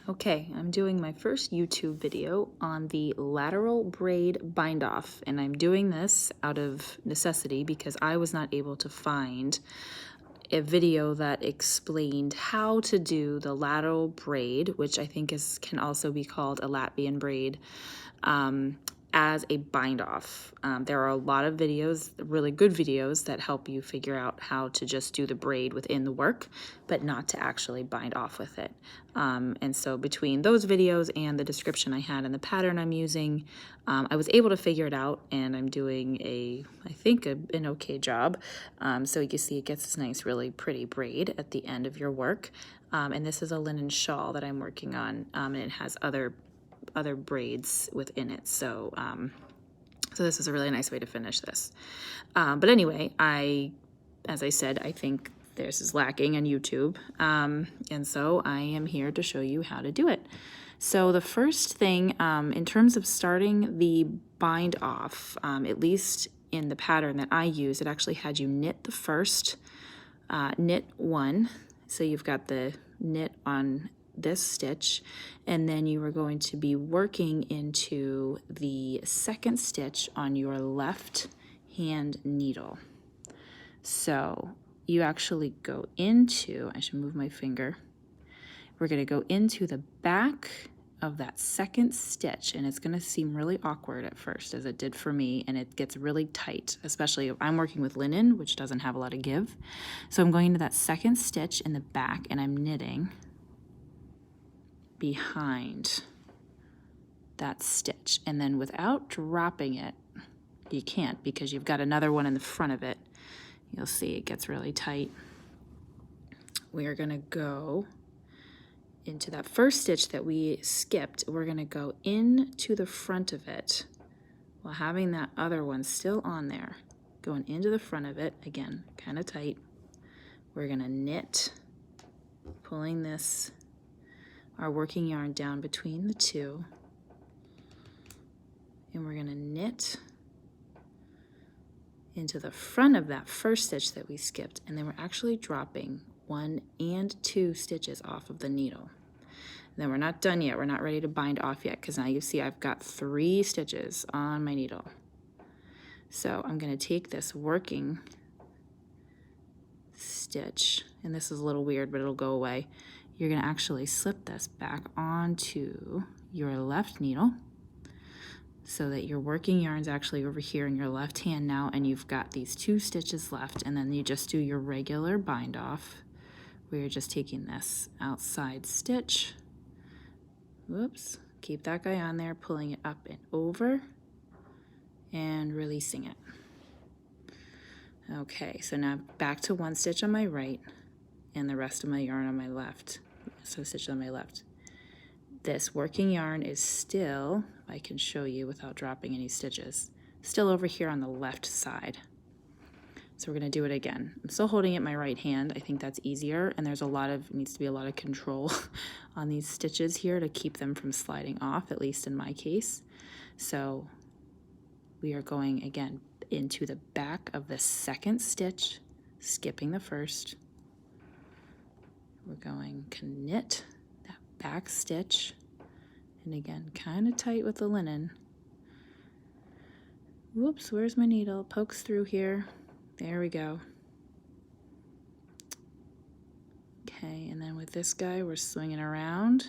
Okay, I'm doing my first YouTube video on the lateral braid bind off, and I'm doing this out of necessity because I was not able to find a video that explained how to do the lateral braid, which I think can also be called a Latvian braid, as a bind off. There are a lot of videos, really good videos, that help you figure out how to just do the braid within the work, but not to actually bind off with it. And so between those videos and the description I had and the pattern I'm using, I was able to figure it out, and I'm doing I think an okay job. So you see it gets this nice, really pretty braid at the end of your work. And this is a linen shawl that I'm working on, and it has other braids within it. So so this is a really nice way to finish this. But anyway, as I said, I think this is lacking on YouTube. And so I am here to show you how to do it. So the first thing, in terms of starting the bind off, at least in the pattern that I use, it actually had you knit the first, knit one. So you've got the knit on this stitch, and then you are going to be working into the second stitch on your left hand needle. So you actually go into, I should move my finger, we're going to go into the back of that second stitch, and it's going to seem really awkward at first, as it did for me, and it gets really tight, especially if I'm working with linen, which doesn't have a lot of give. So I'm going into that second stitch in the back, and I'm knitting behind that stitch, and then without dropping it, you can't because you've got another one in the front of it. You'll see it gets really tight. We are going to go into that first stitch that we skipped. We're going to go into the front of it while having that other one still on there, going into the front of it again, kind of tight. We're going to knit, pulling our working yarn down between the two, and we're going to knit into the front of that first stitch that we skipped, and then we're actually dropping 1 and 2 stitches off of the needle. And then we're not done yet. We're not ready to bind off yet, because now you see I've got 3 stitches on my needle. So I'm going to take this working stitch, and this is a little weird, but it'll go away. You're going to actually slip this back onto your left needle so that your working yarn's actually over here in your left hand now, and you've got these 2 stitches left, and then you just do your regular bind off where you're just taking this outside stitch, whoops, keep that guy on there, pulling it up and over and releasing it. Okay, so now back to 1 stitch on my right and the rest of my yarn on my left. So stitch on my left. This working yarn is still, if I can show you without dropping any stitches, still over here on the left side. So we're going to do it again. I'm still holding it in my right hand. I think that's easier, and needs to be a lot of control on these stitches here to keep them from sliding off, at least in my case. So we are going again into the back of the second stitch, skipping the first. We're going to knit that back stitch, and again, kind of tight with the linen. Whoops, where's my needle? Pokes through here. There we go. Okay, and then with this guy, we're swinging around,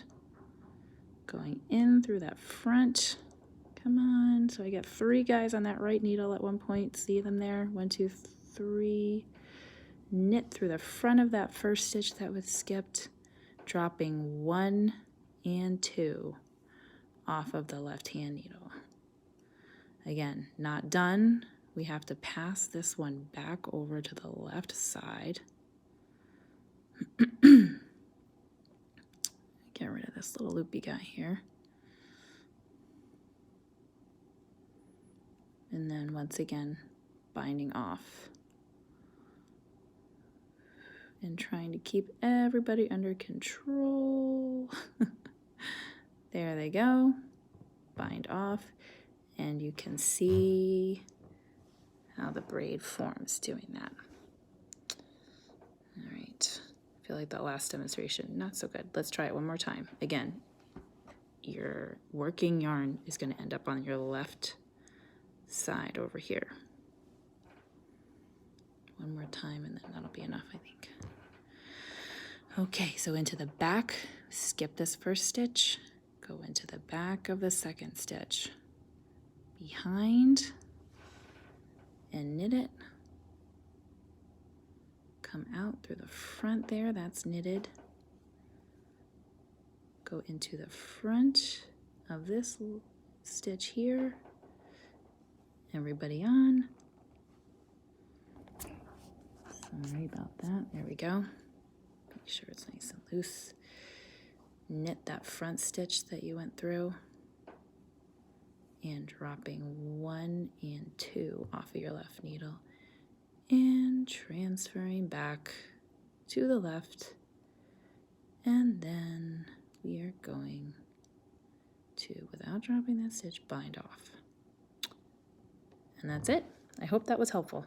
going in through that front. Come on. So I got 3 guys on that right needle at one point. See them there? 1, 2, 3. Knit through the front of that first stitch that was skipped, dropping 1 and 2 off of the left hand needle. Again, not done. We have to pass this one back over to the left side. Get rid of this little loopy guy here. And then once again, binding off and trying to keep everybody under control. There they go. Bind off, and you can see how the braid forms doing that. All right. feel like that last demonstration, not so good. Let's try it one more time. Again, your working yarn is going to end up on your left side over here. One more time and then that'll be enough, I think. Okay, so into the back, skip this first stitch, go into the back of the second stitch, behind, and knit it. Come out through the front there, that's knitted. Go into the front of this stitch here, everybody on. Sorry about that, there we go. Make sure it's nice and loose. Knit that front stitch that you went through and dropping 1 and 2 off of your left needle and transferring back to the left, and then we are going to, without dropping that stitch, bind off. And that's it. I hope that was helpful.